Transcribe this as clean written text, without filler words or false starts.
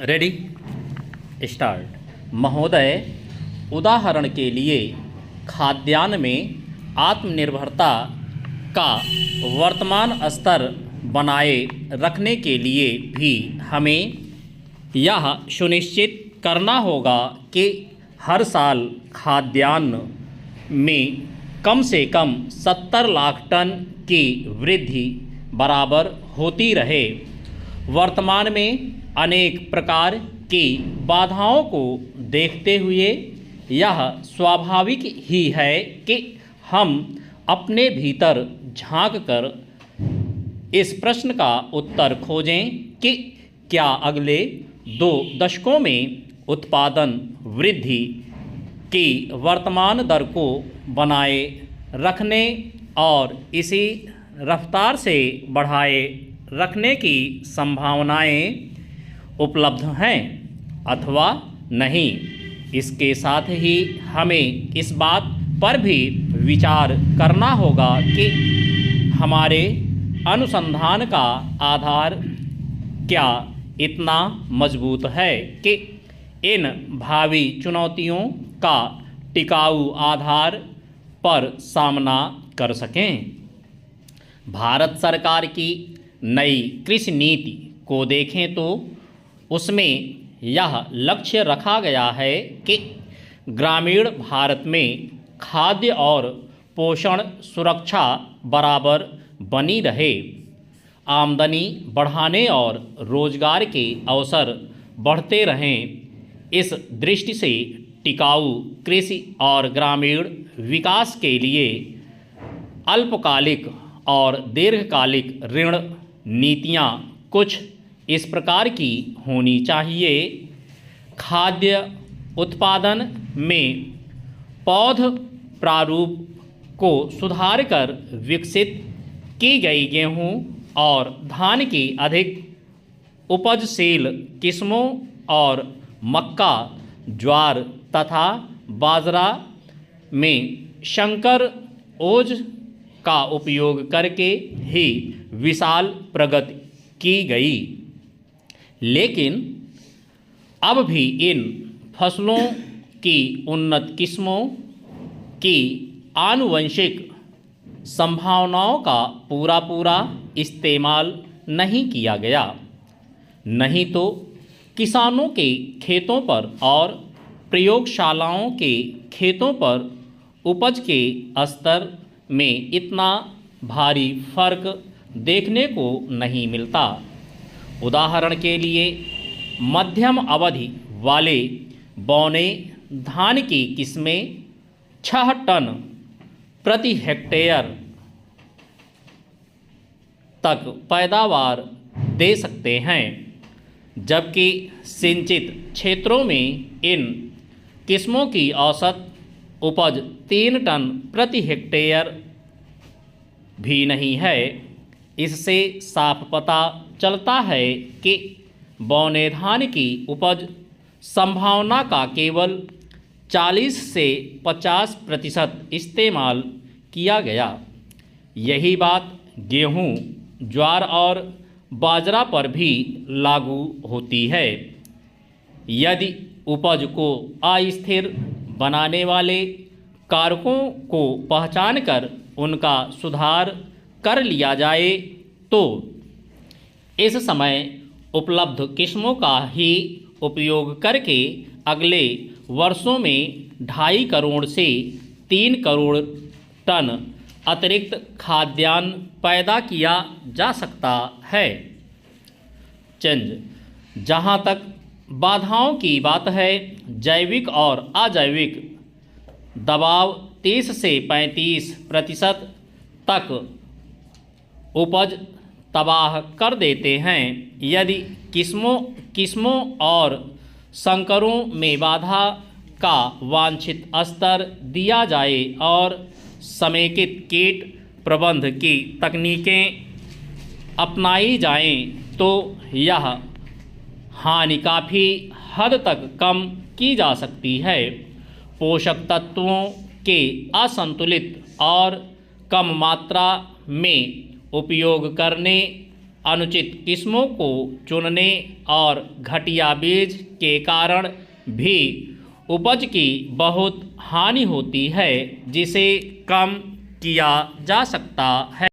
Ready start. महोदय, उदाहरण के लिए खाद्यान्न में आत्मनिर्भरता का वर्तमान स्तर बनाए रखने के लिए भी हमें यह सुनिश्चित करना होगा कि हर साल खाद्यान्न में कम से कम 70 लाख टन की वृद्धि बराबर होती रहे। वर्तमान में अनेक प्रकार की बाधाओं को देखते हुए यह स्वाभाविक ही है कि हम अपने भीतर झांककर इस प्रश्न का उत्तर खोजें कि क्या अगले 2 दशकों में उत्पादन वृद्धि की वर्तमान दर को बनाए रखने और इसी रफ्तार से बढ़ाए रखने की संभावनाएं उपलब्ध हैं अथवा नहीं। इसके साथ ही हमें इस बात पर भी विचार करना होगा कि हमारे अनुसंधान का आधार क्या इतना मजबूत है कि इन भावी चुनौतियों का टिकाऊ आधार पर सामना कर सकें। भारत सरकार की नई कृषि नीति को देखें तो उसमें यह लक्ष्य रखा गया है कि ग्रामीण भारत में खाद्य और पोषण सुरक्षा बराबर बनी रहे, आमदनी बढ़ाने और रोजगार के अवसर बढ़ते रहें। इस दृष्टि से टिकाऊ कृषि और ग्रामीण विकास के लिए अल्पकालिक और दीर्घकालिक ऋण नीतियां कुछ इस प्रकार की होनी चाहिए। खाद्य उत्पादन में पौध प्रारूप को सुधार कर विकसित की गई गेहूं और धान की अधिक उपजशील किस्मों और मक्का, ज्वार तथा बाजरा में संकर ओज का उपयोग करके ही विशाल प्रगति की गई। लेकिन अब भी इन फसलों की उन्नत किस्मों की आनुवंशिक संभावनाओं का पूरा इस्तेमाल नहीं किया गया। नहीं तो किसानों के खेतों पर और प्रयोगशालाओं के खेतों पर उपज के स्तर में इतना भारी फर्क देखने को नहीं मिलता। उदाहरण के लिए मध्यम अवधि वाले बौने धान की किस्में 6 टन प्रति हेक्टेयर तक पैदावार दे सकते हैं, जबकि सिंचित क्षेत्रों में इन किस्मों की औसत उपज 3 टन प्रति हेक्टेयर भी नहीं है। इससे साफ पता चलता है कि बौने धान की उपज संभावना का केवल 40 से 50% इस्तेमाल किया गया। यही बात गेहूं, ज्वार और बाजरा पर भी लागू होती है। यदि उपज को अस्थिर बनाने वाले कारकों को पहचानकर उनका सुधार कर लिया जाए तो इस समय उपलब्ध किस्मों का ही उपयोग करके अगले वर्षों में 2.5 करोड़ से 3 करोड़ टन अतिरिक्त खाद्यान्न पैदा किया जा सकता है। जहाँ तक बाधाओं की बात है, जैविक और अजैविक दबाव 30 से 35% तक उपज तबाह कर देते हैं। यदि किस्मों और संकरों में बाधा का वांछित स्तर दिया जाए और समेकित कीट प्रबंध की तकनीकें अपनाई जाएं, तो यह हानि काफ़ी हद तक कम की जा सकती है। पोषक तत्वों के असंतुलित और कम मात्रा में उपयोग करने अनुचित किस्मों को चुनने और घटिया बीज के कारण भी उपज की बहुत हानि होती है, जिसे कम किया जा सकता है।